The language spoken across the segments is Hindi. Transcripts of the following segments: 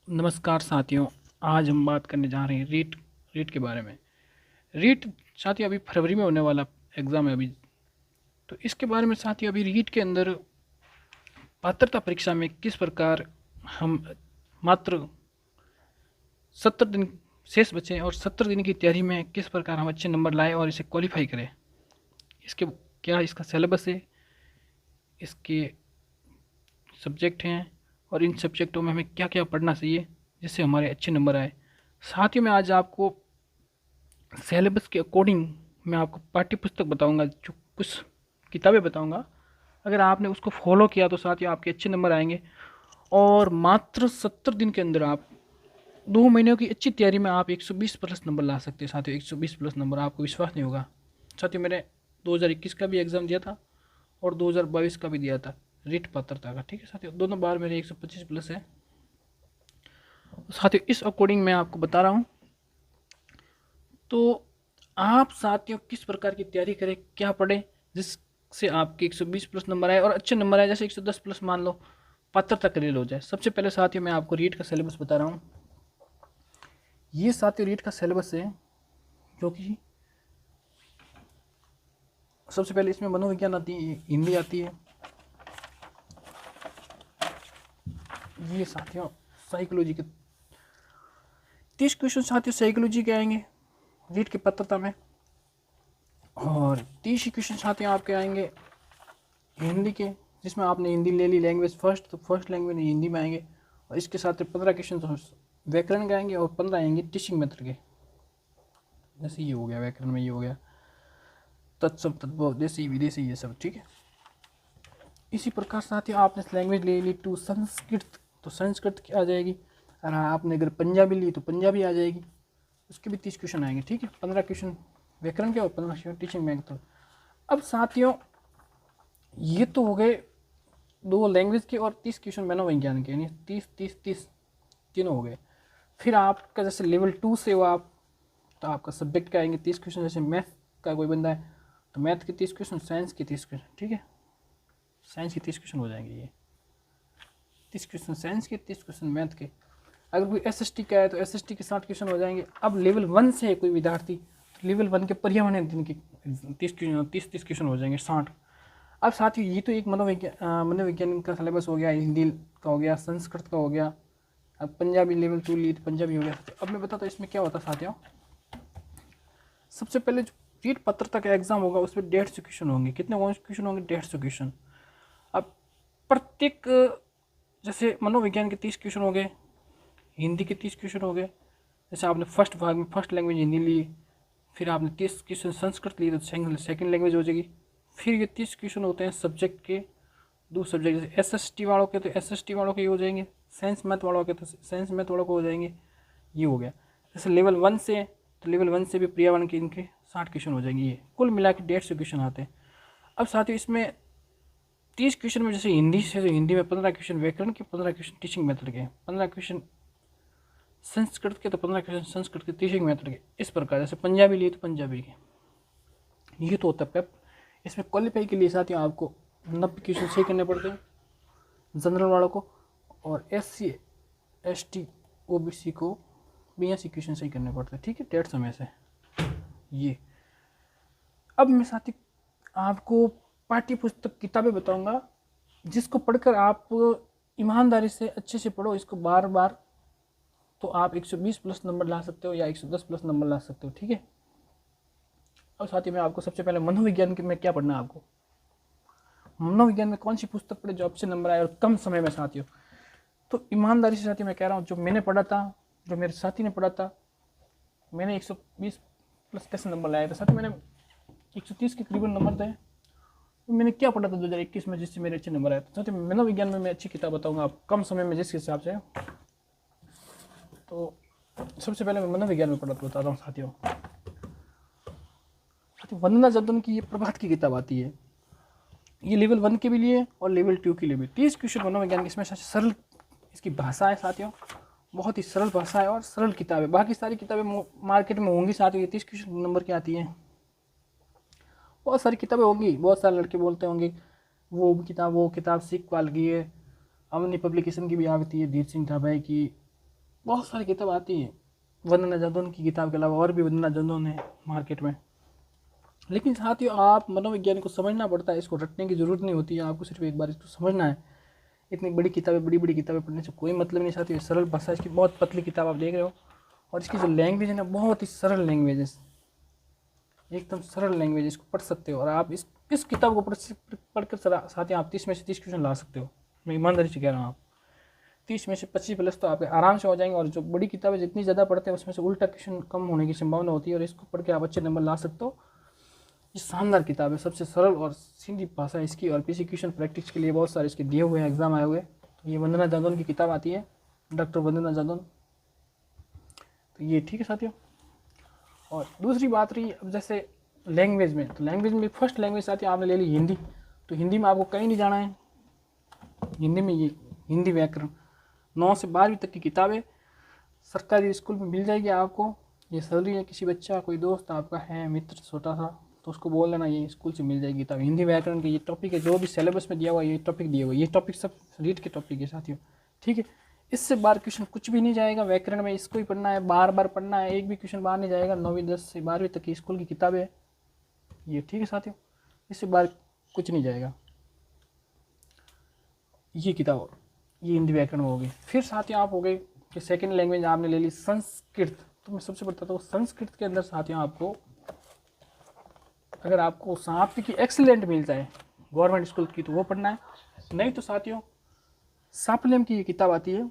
नमस्कार साथियों। आज हम बात करने जा रहे हैं रीट रीट के बारे में। रीट साथियों अभी फरवरी में होने वाला एग्ज़ाम है अभी। तो इसके बारे में साथियों अभी रीट के अंदर पात्रता परीक्षा में किस प्रकार हम मात्र 70 दिन शेष बचे और 70 दिन की तैयारी में किस प्रकार हम अच्छे नंबर लाए और इसे क्वालिफाई करें। इसके क्या इसका सिलेबस है, इसके सब्जेक्ट हैं और इन सब्जेक्टों में हमें क्या क्या पढ़ना चाहिए जिससे हमारे अच्छे नंबर आए। साथ ही मैं आज आपको सिलेबस के अकॉर्डिंग मैं आपको पाठ्य पुस्तक बताऊंगा, जो कुछ किताबें बताऊंगा। अगर आपने उसको फॉलो किया तो साथियों आपके अच्छे नंबर आएंगे और मात्र 70 दिन के अंदर आप 2 महीनों की अच्छी तैयारी में आप 120 प्लस नंबर ला सकते हैं। साथियों 120 प्लस नंबर, आपको विश्वास नहीं होगा। साथियों मैंने 2021 का भी एग्ज़ाम दिया था और 2022 का भी दिया था, रीट पात्रता का। ठीक है साथियों, दोनों बार मेरे 125 प्लस है। साथियों इस अकॉर्डिंग मैं आपको बता रहा हूँ। तो आप साथियों किस प्रकार की तैयारी करें, क्या पढ़ें जिससे आपके 120 प्लस नंबर आए और अच्छे नंबर आए, जैसे 110 प्लस मान लो पात्रता क्लियर हो जाए। सबसे पहले साथियों मैं आपको रीट का सिलेबस बता रहा हूँ। ये साथियों रीट का सिलेबस है, जो कि सबसे पहले इसमें मनोविज्ञान आती है, हिंदी आती है। ये साथियों साइकोलॉजी के 30 क्वेश्चन साथियों साइकोलॉजी के आएंगे रीट की पात्रता में, और 30 क्वेश्चन साथियों आपके आएंगे हिंदी के, जिसमें आपने हिंदी ले ली लैंग्वेज फर्स्ट, तो फर्स्ट लैंग्वेज हिंदी में आएंगे। और इसके साथ 15 क्वेश्चन तो व्याकरण के आएंगे और 15 आएंगे टीचिंग मेथड के। जैसे ये हो गया व्याकरण में, ये हो गया तत्सम तद्भव देसी विदेशी, ये सब। ठीक है, इसी प्रकार साथियों आपने लैंग्वेज ले ली टू संस्कृत, तो संस्कृत की आ जाएगी। और आपने अगर पंजाबी ली तो पंजाबी आ जाएगी, उसके भी 30 क्वेश्चन आएंगे। ठीक है, 15 क्वेश्चन व्याकरण के और 15 क्वेश्चन टीचिंग मेथड। अब साथियों ये तो हो गए 2 लैंग्वेज के और 30 क्वेश्चन मनोविज्ञान के, यानी 30 तीनों हो गए। फिर आपका जैसे लेवल 2 से हो आप, तो आपका सब्जेक्ट का आएंगे 30 क्वेश्चन। जैसे मैथ का कोई बंदा है तो मैथ के 30 क्वेश्चन, साइंस के 30 क्वेश्चन। ठीक है, साइंस के 30 क्वेश्चन हो जाएंगे, ये 30 क्वेश्चन साइंस के, 30 क्वेश्चन मैथ के। अगर कोई एसएसटी का है तो एसएसटी के 60 क्वेश्चन हो जाएंगे। अब लेवल 1 से है कोई विद्यार्थी, तो लेवल 1 के पर्यावरण दिन के 30 क्वेश्चन हो जाएंगे, 60। अब साथ ही ये तो एक मनोविज्ञान का सिलेबस हो गया, हिंदी का हो गया, संस्कृत का हो गया। अब पंजाबी लेवल 2 ली तो पंजाबी हो गया। अब मैं बताता हूँ इसमें क्या होता है साथियों। सबसे पहले जो रीट पात्रता का एग्जाम होगा उसमें 150 क्वेश्चन होंगे। कितने क्वेश्चन होंगे? 150 क्वेश्चन। अब प्रत्येक, जैसे मनोविज्ञान के 30 क्वेश्चन हो गए, हिंदी के 30 क्वेश्चन हो गए। जैसे आपने फर्स्ट भाग में फर्स्ट लैंग्वेज हिंदी ली, फिर आपने 30 क्वेश्चन संस्कृत ली तो सेकंड लैंग्वेज हो जाएगी। फिर ये 30 क्वेश्चन होते हैं सब्जेक्ट के, दो सब्जेक्ट। जैसे एसएसटी वालों के तो एसएसटी वालों के हो जाएंगे, साइंस मैथ वालों के तो साइंस मैथ वालों को हो जाएंगे। ये हो गया। जैसे लेवल 1 से, तो लेवल 1 से भी पर्यावरण के इनके 60 क्वेश्चन हो जाएंगे। ये कुल मिला के 150 क्वेश्चन आते हैं। अब साथियों इसमें 30 क्वेश्चन में जैसे हिंदी से, तो हिंदी में 15 क्वेश्चन व्याकरण के, 15 क्वेश्चन टीचिंग मेथड के, 15 क्वेश्चन संस्कृत के, तो 15 क्वेश्चन संस्कृत के टीचिंग मेथड के। इस प्रकार जैसे पंजाबी लिए तो पंजाबी के। ये तो होता है पेप। इसमें क्वालिफाई के लिए साथियों आपको 90 क्वेश्चन सही करने पड़ते हैं जनरल वालों को, और SC ST OBC को 82 क्वेश्चन सही करने पड़ते हैं। ठीक है, 150 समय से ये। अब मैं साथी आपको पाठ्य पुस्तक किताबें बताऊंगा, जिसको पढ़कर आप ईमानदारी से अच्छे से पढ़ो इसको बार बार, तो आप 120 प्लस नंबर ला सकते हो या 110 प्लस नंबर ला सकते हो। ठीक है। और साथ ही मैं आपको सबसे पहले मनोविज्ञान के में क्या पढ़ना है आपको, मनोविज्ञान में कौन सी पुस्तक पढ़े जो अच्छे नंबर आए और कम समय में साथियों। तो ईमानदारी से साथियों मैं कह रहा हूँ, जो मैंने पढ़ा था, जो मेरे साथी ने पढ़ा था, मैंने 120 प्लस कैसे नंबर लाया था साथियों, मैंने 130 के करीबन नंबर थे। तो मैंने क्या पढ़ा था 2021 में जिससे मेरे अच्छे नंबर आए। तो साथियों मनोविज्ञान में मैं अच्छी किताब बताऊंगा आप कम समय में जिस हिसाब से। तो सबसे पहले मैं मनोविज्ञान में पढ़ा तो बताता हूँ साथियों। वंदना जर्दन की ये प्रभात की किताब आती है, ये लेवल 1 के भी लिए और लेवल 2 के लिए भी। 30 क्वेश्चन मनोविज्ञान की, इसमें सरल इसकी भाषा है साथियों, बहुत ही सरल भाषा है और सरल किताब है। बाकी सारी किताबें मार्केट में होंगी साथियों, 30 क्वेश्चन नंबर की आती हैं। बहुत सारी किताबें होंगी, बहुत सारे लड़के बोलते होंगे वो किताब सीख पाल की है, अमनी पब्लिकेशन की भी आती है, धीर सिंह धाबाई की, बहुत सारी किताब आती है वंदना जादौन की किताब के अलावा, और भी वंदना जादौन है मार्केट में। लेकिन साथियों आप मनोविज्ञान को समझना पड़ता है, इसको रटने की ज़रूरत नहीं होती है, आपको सिर्फ एक बार इसको समझना है। इतनी बड़ी किताबें, बड़ी बड़ी किताबें पढ़ने से कोई मतलब नहीं साथियों। सरल भाषा इसकी, बहुत पतली किताब आप देख रहे हो, और इसकी जो लैंग्वेज है ना, बहुत ही सरल लैंग्वेज है, एकदम सरल लैंग्वेज, इसको पढ़ सकते हो। और आप इस किताब को पढ़कर साथियों आप 30 में से 30 क्वेश्चन ला सकते हो। मैं ईमानदारी से कह रहा हूँ, आप 30 में से 25 प्लस तो आपके आराम से हो जाएंगे। और जो बड़ी किताबें जितनी ज़्यादा पढ़ते हैं उसमें से उल्टा क्वेश्चन कम होने की संभावना होती है, और इसको पढ़ के आप अच्छे नंबर ला सकते हो। ये शानदार किताब है, सबसे सरल और सीधी भाषा इसकी, और पीसी क्वेश्चन प्रैक्टिस के लिए बहुत सारे इसके दिए हुए हैं, एग्जाम आए हुए। तो ये वंदना जादौन की किताब आती है, डॉक्टर वंदना जादौन। तो ये ठीक है साथियों। और दूसरी बात रही अब जैसे लैंग्वेज में, तो लैंग्वेज में फर्स्ट लैंग्वेज साथियों आपने ले ली हिंदी। तो हिंदी में आपको कहीं नहीं जाना है, हिंदी में ये हिंदी व्याकरण 9 से 12वीं तक की किताबें सरकारी स्कूल में मिल जाएगी आपको। ये सैलरी है, किसी बच्चा कोई दोस्त आपका है, मित्र छोटा सा, तो उसको बोल देना ये स्कूल से मिल जाएगी किताब। हिंदी व्याकरण के ये टॉपिक है, जो भी सिलेबस में दिया हुआ है ये टॉपिक दिए हुए, ये टॉपिक सब रीड के टॉपिक है साथियों, ठीक है। इससे बाहर क्वेश्चन कुछ भी नहीं जाएगा व्याकरण में, इसको ही पढ़ना है, बार बार पढ़ना है, एक भी क्वेश्चन बाहर नहीं जाएगा। 9वीं 10 से 12वीं तक की स्कूल की किताबें ये, ठीक है साथियों, इससे बाहर कुछ नहीं जाएगा। ये किताब, ये हिंदी व्याकरण में होगी। फिर साथियों आप हो गए कि सेकेंड लैंग्वेज आपने ले ली संस्कृत। तो मैं सबसे बताता हूँ, संस्कृत के अंदर साथियों आपको, अगर आपको साहित्य की एक्सीलेंट मिल जाए गवर्नमेंट स्कूल की तो वो पढ़ना है, नहीं तो साथियों सापल्यम की ये किताब आती है,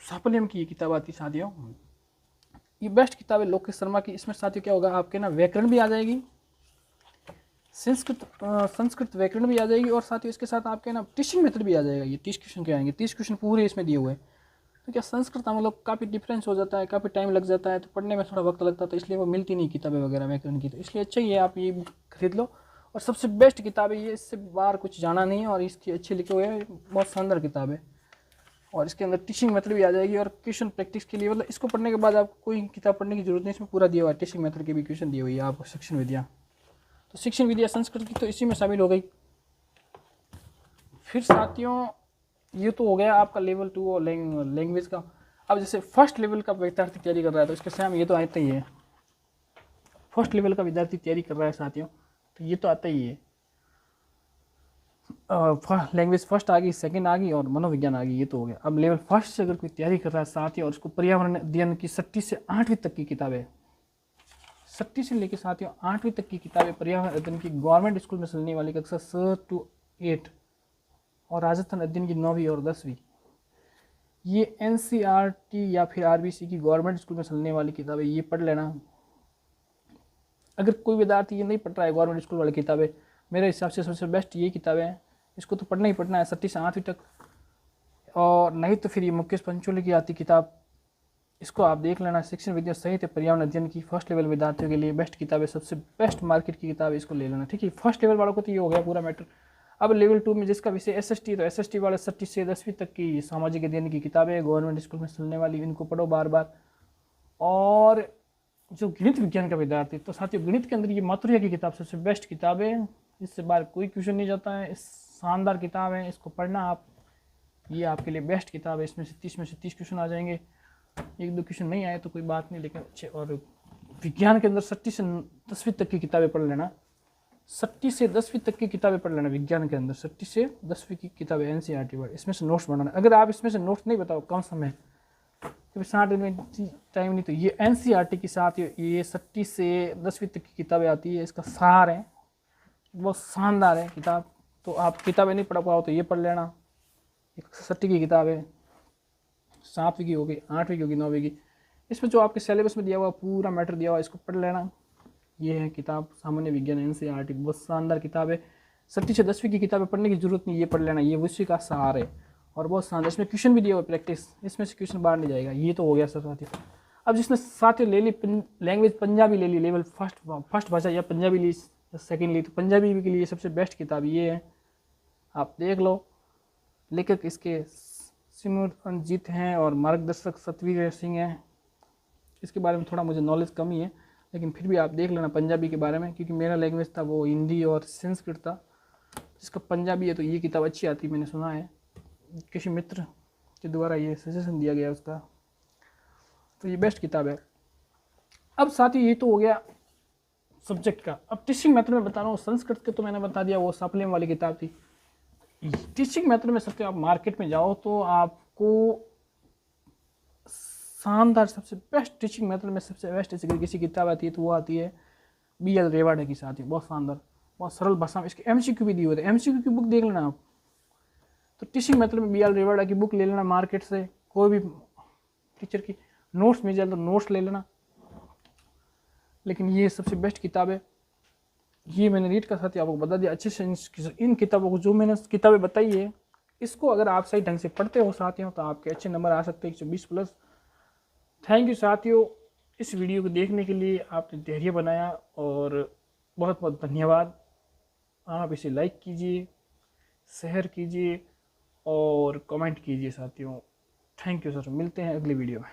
सापल्यम की ये किताब आती है साथियों, ये बेस्ट किताब है लोकेश शर्मा की। इसमें साथियों क्या होगा, आपके ना व्याकरण भी आ जाएगी, संस्कृत व्याकरण भी आ जाएगी, और साथियों इसके साथ आपके ना टीचिंग मेथड भी आ जाएगा। ये 30 क्वेश्चन के आएंगे, 30 क्वेश्चन पूरे इसमें दिए हुए हैं। तो क्या संस्कृत हम लोग काफ़ी डिफरेंस हो जाता है, काफ़ी टाइम लग जाता है, तो पढ़ने में थोड़ा वक्त लगता है, तो इसलिए वो मिलती नहीं किताबें वगैरह व्याकरण की। तो इसलिए अच्छा ही है आप ये बुक खरीद लो, और सबसे बेस्ट किताब है ये, इससे बाहर कुछ जाना नहीं है, और इसकी अच्छे लिखे हुए हैं, बहुत शानदार किताब है। और इसके अंदर टीचिंग मेथड भी आ जाएगी, और क्वेश्चन प्रैक्टिस के लिए, मतलब इसको पढ़ने के बाद आपको कोई किताब पढ़ने की जरूरत नहीं, इसमें पूरा दिया हुआ है, टीचिंग मेथड के भी क्वेश्चन दिए हुए हैं आपको। शिक्षण विद्या, तो शिक्षण विद्या संस्कृत की तो इसी में शामिल हो गई। फिर साथियों ये तो हो गया आपका लेवल 2 और लैंग्वेज का। अब जैसे फर्स्ट लेवल का विद्यार्थी तैयारी कर रहा है, तो इसके सामने ये तो आता ही है, फर्स्ट लेवल का विद्यार्थी तैयारी कर रहा है साथियों, तो ये तो आता ही है। लैंग्वेज फर्स्ट आ गई, सेकंड आ गई, और मनोविज्ञान आ गई, ये तो हो गया। अब लेवल फर्स्ट से अगर कोई तैयारी कर रहा है साथियों, और उसको पर्यावरण अध्ययन की 6वीं से 8वीं तक की किताबें, 6वीं से लेकर साथियों 8वीं तक की किताबें पर्यावरण अध्ययन की गवर्नमेंट स्कूल में चलने वाली कक्षा 6 to 8, और राजस्थान अध्ययन की 9वीं और 10वीं, ये NCERT या फिर RBC की गवर्नमेंट स्कूल में चलने वाली किताबें, ये पढ़ लेना। अगर कोई विद्यार्थी ये नहीं पढ़ रहा है गवर्नमेंट स्कूल वाली किताबें, मेरे हिसाब से सबसे बेस्ट ये किताबें हैं, इसको तो पढ़ना ही पढ़ना है 6वीं से 8वीं तक। और नहीं तो फिर ये मुकेश पंचोली की आती किताब, इसको आप देख लेना, शिक्षण विद्या सहित पर्यावरण अध्ययन की फर्स्ट लेवल विद्यार्थियों के लिए बेस्ट किताब है, सबसे बेस्ट मार्केट की किताब है, इसको ले लेना, ठीक है। फर्स्ट लेवल वालों को तो ये हो गया पूरा मैटर। अब लेवल 2 में जिसका विषय SST, तो SST वाले 6वीं से 10वीं तक की सामाजिक अध्ययन की किताबें गवर्नमेंट स्कूल में चलने वाली, इनको पढ़ो बार बार। और जो गणित विज्ञान का विद्यार्थी, तो साथियों गणित के अंदर ये मातुरिया की किताब सबसे बेस्ट किताब है, इससे बाहर कोई क्वेश्चन नहीं जाता है, शानदार किताब है, इसको पढ़ना आप, ये आपके लिए बेस्ट किताब है। इसमें से 30 में से 30 क्वेश्चन आ जाएंगे, 1-2 क्वेश्चन नहीं आए तो कोई बात नहीं, लेकिन अच्छे। और विज्ञान के अंदर 6वीं से 10वीं तक की किताबें पढ़ लेना, 6वीं से 10वीं तक की किताबें पढ़ लेना विज्ञान के अंदर, 6वीं से 10वीं की किताबें NCERT पर, इसमें से नोट्स बनाना। अगर आप इसमें से नोट्स नहीं बताओ कम समय, क्योंकि 60 दिन में टाइम नहीं, तो ये NCERT के साथ ये 6वीं से 10वीं तक की किताबें आती है, इसका सार है, बहुत शानदार है किताब। तो आप किताबें नहीं पढ़ पाओ तो ये पढ़ लेना, एक 6वीं की किताब है, 7वीं की होगी, 8वीं की होगी, 9वीं की, इसमें जो आपके सिलेबस में दिया हुआ पूरा मैटर दिया हुआ, इसको पढ़ लेना। ये है किताब सामान्य विज्ञान NCERT, बहुत शानदार किताब है। 6वीं से 10वीं की किताबें पढ़ने की जरूरत नहीं, ये पढ़ लेना, ये विषय का सार है, और बहुत शानदार। इसमें क्वेश्चन भी दिया हुआ प्रैक्टिस, इसमें से क्वेश्चन बाहर नहीं जाएगा। ये तो हो गया सर साथियों। अब जिसने साथियों ले ली लैंग्वेज पंजाबी ले ली, लेवल फर्स्ट भाषा या पंजाबी ली सेकेंड ली, तो पंजाबी के लिए सबसे बेस्ट किताब ये है, आप देख लो। लेखक इसके सिमरनजीत हैं और मार्गदर्शक सतवीर सिंह हैं। इसके बारे में थोड़ा मुझे नॉलेज कम ही है, लेकिन फिर भी आप देख लेना पंजाबी के बारे में, क्योंकि मेरा लैंग्वेज था वो हिंदी और संस्कृत था, जिसका पंजाबी है तो ये किताब अच्छी आती, मैंने सुना है, किसी मित्र के द्वारा ये सजेशन दिया गया उसका, तो ये बेस्ट किताब है। अब साथ ही ये तो हो गया सब्जेक्ट का। अब टीचिंग मेथड में बता रहा हूँ, संस्कृत के तो मैंने बता दिया, वो सप्लीम वाली किताब थी। टीचिंग मेथड में सबसे आप मार्केट में जाओ तो आपको शानदार सबसे बेस्ट टीचिंग मेथड में सबसे बेस्ट किसी किताब आती है तो वो आती है BL रेवाडे की। साथ ही बहुत शानदार, बहुत सरल भाषा में इसके MCQ भी दिए हुए थे, MCQ की बुक देख लेना आप। तो टीचिंग मेथड में BL रेवाडा की बुक ले लेना मार्केट से, कोई भी टीचर की नोट्स मिल जाए तो नोट्स ले लेना, लेकिन ये सबसे बेस्ट किताब है। ये मैंने रीड का साथ ही आपको बता दिया अच्छे से। इन किताबों को जो मैंने किताबें बताई है, इसको अगर आप सही ढंग से पढ़ते हो साथियों तो आपके अच्छे नंबर आ सकते हैं 120+। थैंक यू साथियों, इस वीडियो को देखने के लिए आपने धैर्य बनाया, और बहुत बहुत धन्यवाद। आप इसे लाइक कीजिए, शेयर कीजिए और कमेंट कीजिए साथियों। थैंक यू सर, मिलते हैं अगली वीडियो में।